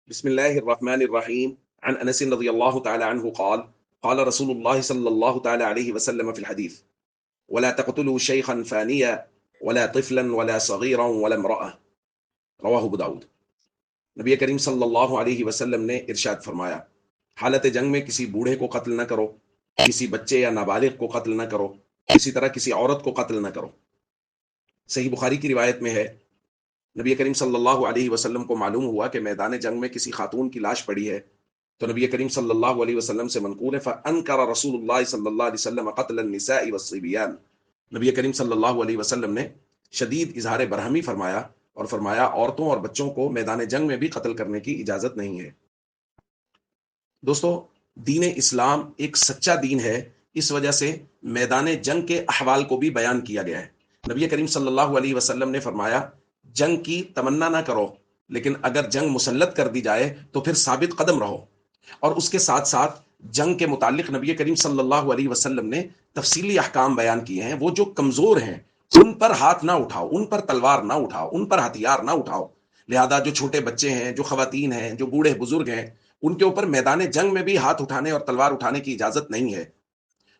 بسم الله الرحمن الرحيم عن أنس رضي الله تعالى عنه قال قال رسول الله صلى الله تعالى عليه وسلم في الحديث ولا تقتلوا شيخا فانيا ولا طفلا ولا صغيرا ولا امرأة رواہ ابو داؤد۔ نبی کریم صلی اللہ علیہ وسلم نے ارشاد فرمایا، حالت جنگ میں کسی بوڑھے کو قتل نہ کرو، کسی بچے یا نابالغ کو قتل نہ کرو، اسی طرح کسی عورت کو قتل نہ کرو۔ صحیح بخاری کی روایت میں ہے، نبی کریم صلی اللہ علیہ وسلم کو معلوم ہوا کہ میدان جنگ میں کسی خاتون کی لاش پڑی ہے، تو نبی کریم صلی اللہ علیہ وسلم سے منقول ہے فَأَنْكَرَ رسول اللہ صلی اللہ علیہ وسلم قتل النساء والصبیان۔ نبی کریم صلی اللہ علیہ وسلم نے شدید اظہار برہمی فرمایا اور فرمایا عورتوں اور بچوں کو میدان جنگ میں بھی قتل کرنے کی اجازت نہیں ہے۔ دوستو، دین اسلام ایک سچا دین ہے، اس وجہ سے میدان جنگ کے احوال کو بھی بیان کیا گیا ہے۔ نبی کریم صلی اللہ علیہ وسلم نے فرمایا جنگ کی تمنا نہ کرو، لیکن اگر جنگ مسلط کر دی جائے تو پھر ثابت قدم رہو۔ اور اس کے ساتھ ساتھ جنگ کے متعلق نبی کریم صلی اللہ علیہ وسلم نے تفصیلی احکام بیان کیے ہیں۔ وہ جو کمزور ہیں ان پر ہاتھ نہ اٹھاؤ، ان پر تلوار نہ اٹھاؤ، ان پر ہتھیار نہ اٹھاؤ۔ لہذا جو چھوٹے بچے ہیں، جو خواتین ہیں، جو بوڑھے بزرگ ہیں، ان کے اوپر میدان جنگ میں بھی ہاتھ اٹھانے اور تلوار اٹھانے کی اجازت نہیں ہے۔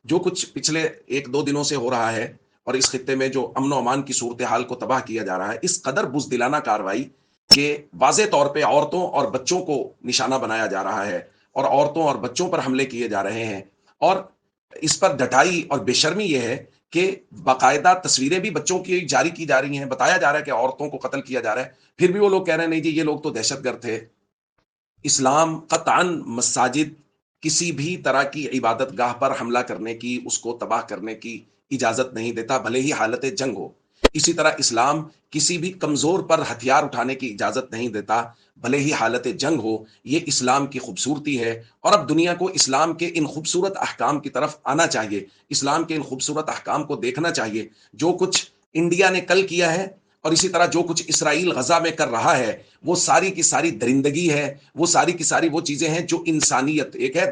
جو کچھ پچھلے ایک دو دنوں سے ہو رہا ہے اور اس خطے میں جو امن و امان کی صورتحال کو تباہ کیا جا رہا ہے، اس قدر بزدلانہ کارروائی کہ واضح طور پہ عورتوں اور بچوں کو نشانہ بنایا جا رہا ہے اور عورتوں اور بچوں پر حملے کیے جا رہے ہیں، اور اس پر ڈٹائی اور بے شرمی یہ ہے کہ باقاعدہ تصویریں بھی بچوں کی جاری کی جا رہی ہیں، بتایا جا رہا ہے کہ عورتوں کو قتل کیا جا رہا ہے، پھر بھی وہ لوگ کہہ رہے ہیں نہیں جی یہ لوگ تو دہشت گرد تھے۔ اسلام قطعاً مساجد، کسی بھی طرح کی عبادت گاہ پر حملہ کرنے کی، اس کو تباہ کرنے کی اجازت نہیں دیتا، بھلے ہی حالت جنگ ہو۔ اسی طرح اسلام کسی بھی کمزور پر ہتھیار اٹھانے کی اجازت نہیں دیتا، بھلے ہی حالت جنگ ہو۔ یہ اسلام کی خوبصورتی ہے، اور اب دنیا کو اسلام کے ان خوبصورت احکام کی طرف آنا چاہیے، اسلام کے ان خوبصورت احکام کو دیکھنا چاہیے۔ جو کچھ انڈیا نے کل کیا ہے اور اسی طرح جو کچھ اسرائیل غزہ میں کر رہا ہے، وہ ساری کی ساری درندگی ہے، وہ ساری کی ساری وہ چیزیں ہیں جو انسانیت، ایک ہے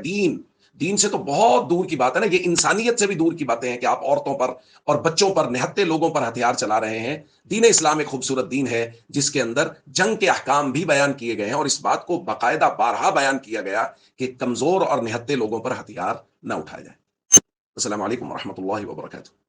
دین سے تو بہت دور کی بات ہے نا، یہ انسانیت سے بھی دور کی باتیں ہیں کہ آپ عورتوں پر اور بچوں پر، نہتے لوگوں پر ہتھیار چلا رہے ہیں۔ دین اسلام ایک خوبصورت دین ہے جس کے اندر جنگ کے احکام بھی بیان کیے گئے ہیں، اور اس بات کو باقاعدہ بارہا بیان کیا گیا کہ کمزور اور نہتے لوگوں پر ہتھیار نہ اٹھائے جائیں۔ السلام علیکم ورحمۃ اللہ وبرکاتہ۔